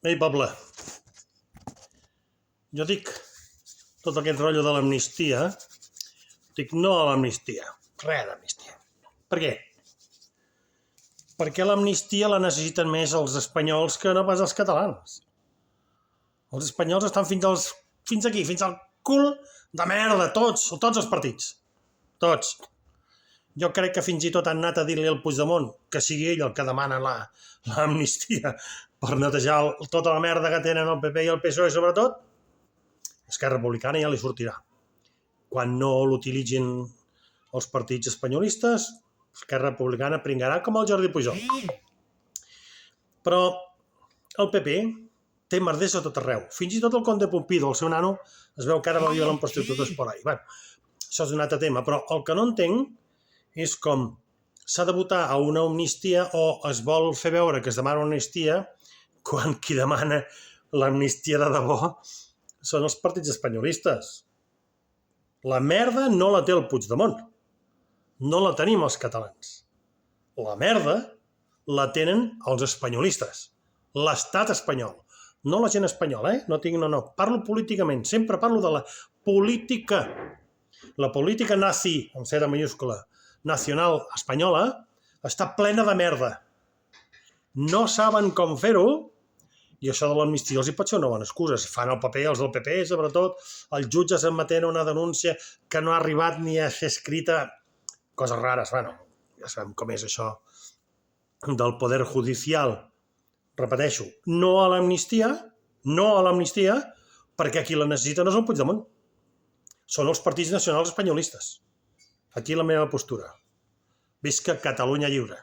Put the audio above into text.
Ei, poble, jo dic tot aquest rotllo de l'amnistia, dic no a l'amnistia, res d'amnistia. Per què? Perquè l'amnistia la necessiten més els espanyols que no pas els catalans. Els espanyols estan fins aquí, fins al cul de merda, tots els partits. Tots. Jo crec que fins i tot han anat a dir-li al Puigdemont que sigui ell el que demana l'amnistia per netejar tota la merda que tenen el PP i el PSOE, sobretot. Esquerra Republicana ja li sortirà. Quan no l'utilitzin els partits espanyolistes, Esquerra Republicana pringarà com el Jordi Pujol. Però el PP té merders a tot arreu. Fins i tot el Conde Pumpido, el seu nano, es veu que ara va viure amb prostitutes por ahí. Bueno, això és un altre tema, però el que no entenc és com s'ha de votar a una amnistia o es vol fer veure que es demana una amnistia quan qui demana l'amnistia de debò són els partits espanyolistes. La merda no la té el Puigdemont. No la tenim els catalans. La merda la tenen els espanyolistes. L'estat espanyol. No la gent espanyola, No. Parlo políticament. Sempre parlo de la política. La política nazi, amb C de mayúscula, nacional espanyola, està plena de merda. No saben com fer-ho, i això de l'amnistia els hi pot ser una bona excusa. Fan el paper, els del PP, sobretot, els jutges admetent una denúncia que no ha arribat ni a ser escrita. Coses rares, bueno, ja sabem com és això del poder judicial. Repeteixo, no a l'amnistia, perquè qui la necessita no és el Puigdemont. Són els partits nacionals espanyolistes. Aquí la meva postura. Visca Catalunya lliure.